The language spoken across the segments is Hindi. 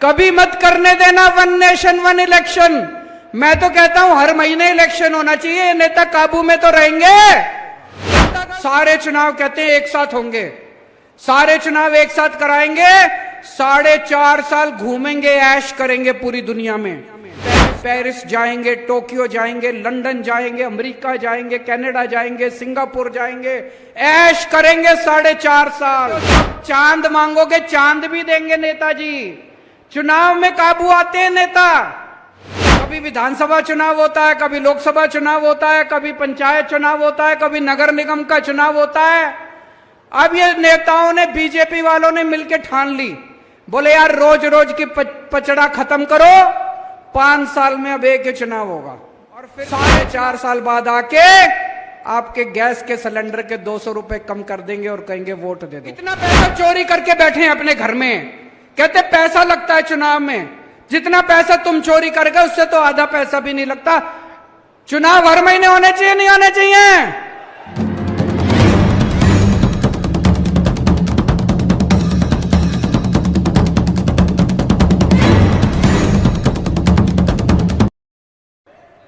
कभी मत करने देना वन नेशन वन इलेक्शन। मैं तो कहता हूं हर महीने इलेक्शन होना चाहिए, नेता काबू में तो रहेंगे। सारे चुनाव कहते हैं एक साथ होंगे, सारे चुनाव एक साथ कराएंगे, 4.5 साल घूमेंगे, ऐश करेंगे पूरी दुनिया में। पेरिस जाएंगे, टोक्यो जाएंगे, लंदन जाएंगे, अमेरिका जाएंगे, कनाडा जाएंगे, सिंगापुर जाएंगे, ऐश करेंगे 4.5 साल। चांद मांगोगे चांद भी देंगे नेताजी। चुनाव में काबू आते हैं नेता। कभी विधानसभा चुनाव होता है, कभी लोकसभा चुनाव होता है, कभी पंचायत चुनाव होता है, कभी नगर निगम का चुनाव होता है। अब ये नेताओं ने, बीजेपी वालों ने मिलकर ठान ली, बोले यार रोज रोज की पचड़ा खत्म करो, 5 साल में अब एक ही चुनाव होगा। और फिर 4.5 साल बाद आके आपके गैस के सिलेंडर के 200 रुपए कम कर देंगे और कहेंगे वोट दे दो। इतना पैसा चोरी करके बैठे हैं अपने घर में, कहते पैसा लगता है चुनाव में। जितना पैसा तुम चोरी करके उससे तो आधा पैसा भी नहीं लगता। चुनाव हर महीने होने चाहिए, नहीं होने चाहिए?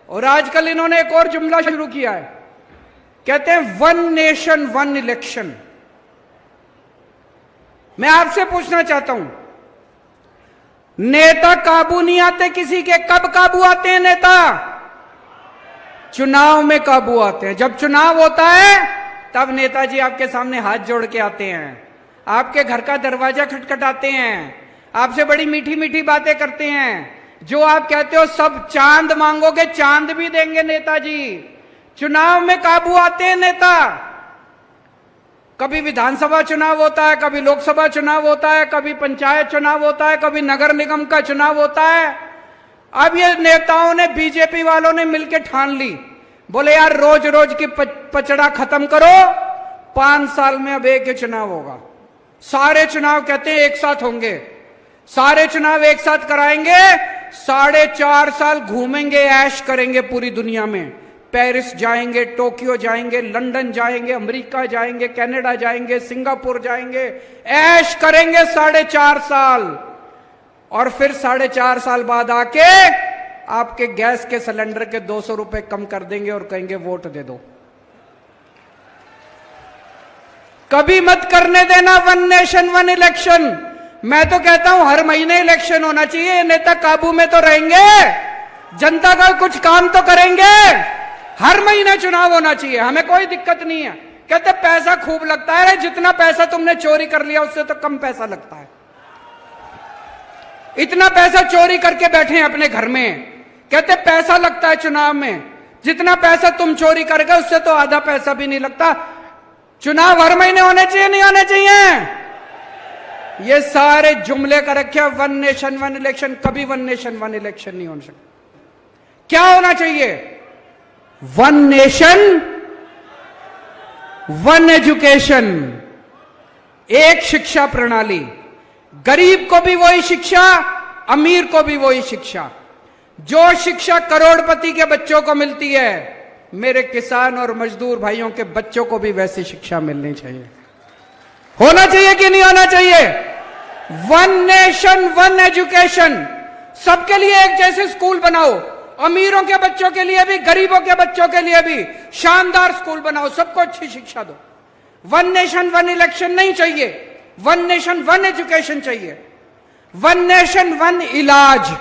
और आजकल इन्होंने एक और जुमला शुरू किया है, कहते हैं वन नेशन वन इलेक्शन। मैं आपसे पूछना चाहता हूं, नेता काबू नहीं आते किसी के, कब काबू आते हैं नेता? चुनाव में काबू आते हैं। जब चुनाव होता है तब नेताजी आपके सामने हाथ जोड़ के आते हैं, आपके घर का दरवाजा खटखटाते हैं, आपसे बड़ी मीठी मीठी बातें करते हैं। जो आप कहते हो सब, चांद मांगोगे चांद भी देंगे नेताजी। चुनाव में काबू आते हैं नेता। कभी विधानसभा चुनाव होता है, कभी लोकसभा चुनाव होता है, कभी पंचायत चुनाव होता है, कभी नगर निगम का चुनाव होता है। अब ये नेताओं ने, बीजेपी वालों ने मिलकर ठान ली, बोले यार रोज रोज की पचड़ा खत्म करो, 5 साल में अब एक ही चुनाव होगा। सारे चुनाव कहते हैं एक साथ होंगे, सारे चुनाव एक साथ कराएंगे, 4.5 साल घूमेंगे, ऐश करेंगे पूरी दुनिया में। पेरिस जाएंगे, टोक्यो जाएंगे, लंदन जाएंगे, अमेरिका जाएंगे, कनाडा जाएंगे, सिंगापुर जाएंगे, ऐश करेंगे 4.5 साल। और फिर 4.5 साल बाद आके आपके गैस के सिलेंडर के 200 रुपए कम कर देंगे और कहेंगे वोट दे दो। कभी मत करने देना वन नेशन वन इलेक्शन। मैं तो कहता हूं हर महीने इलेक्शन होना चाहिए, नेता काबू में तो रहेंगे, जनता का कुछ काम तो करेंगे। हर महीने चुनाव होना चाहिए, हमें कोई दिक्कत नहीं है। कहते पैसा खूब लगता है, जितना पैसा तुमने चोरी कर लिया उससे तो कम पैसा लगता है। इतना पैसा चोरी करके बैठे हैं अपने घर में, कहते पैसा लगता है चुनाव में। जितना पैसा तुम चोरी करके उससे तो आधा पैसा भी नहीं लगता। चुनाव हर महीने होने चाहिए, नहीं होने चाहिए? ये सारे जुमले का रखे वन नेशन वन इलेक्शन। कभी वन नेशन वन इलेक्शन नहीं हो सकता। क्या होना चाहिए? वन नेशन वन एजुकेशन, एक शिक्षा प्रणाली। गरीब को भी वही शिक्षा, अमीर को भी वही शिक्षा। जो शिक्षा करोड़पति के बच्चों को मिलती है, मेरे किसान और मजदूर भाइयों के बच्चों को भी वैसी शिक्षा मिलनी चाहिए। होना चाहिए कि नहीं होना चाहिए? One nation one education. सबके लिए एक जैसे स्कूल बनाओ, अमीरों के बच्चों के लिए भी, गरीबों के बच्चों के लिए भी शानदार स्कूल बनाओ, सबको अच्छी शिक्षा दो। वन नेशन वन इलेक्शन नहीं चाहिए, वन नेशन वन एजुकेशन चाहिए। वन नेशन वन इलाज।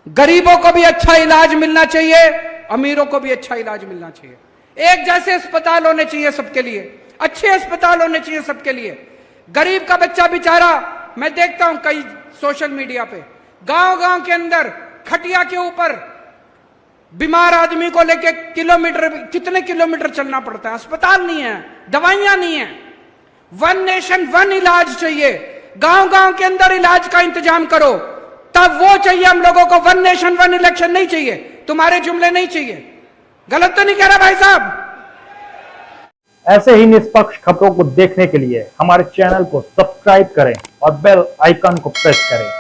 गरीबों को भी अच्छा इलाज मिलना चाहिए, अमीरों को भी अच्छा इलाज मिलना चाहिए। एक जैसे अस्पताल होने चाहिए सबके लिए, अच्छे अस्पताल होने चाहिए सबके लिए। गरीब का बच्चा बेचारा, मैं देखता हूं कई सोशल मीडिया पे, गांव गांव के अंदर खटिया के ऊपर बीमार आदमी को लेके कितने किलोमीटर चलना पड़ता है। अस्पताल नहीं है, दवाइयां नहीं है। वन नेशन वन इलाज चाहिए। गांव गांव के अंदर इलाज का इंतजाम करो, तब वो चाहिए हम लोगों को। वन नेशन वन इलेक्शन नहीं चाहिए, तुम्हारे जुमले नहीं चाहिए। गलत तो नहीं कह रहा भाई साहब? ऐसे ही निष्पक्ष खबरों को देखने के लिए हमारे चैनल को सब्सक्राइब करें और बेल आइकन को प्रेस करें।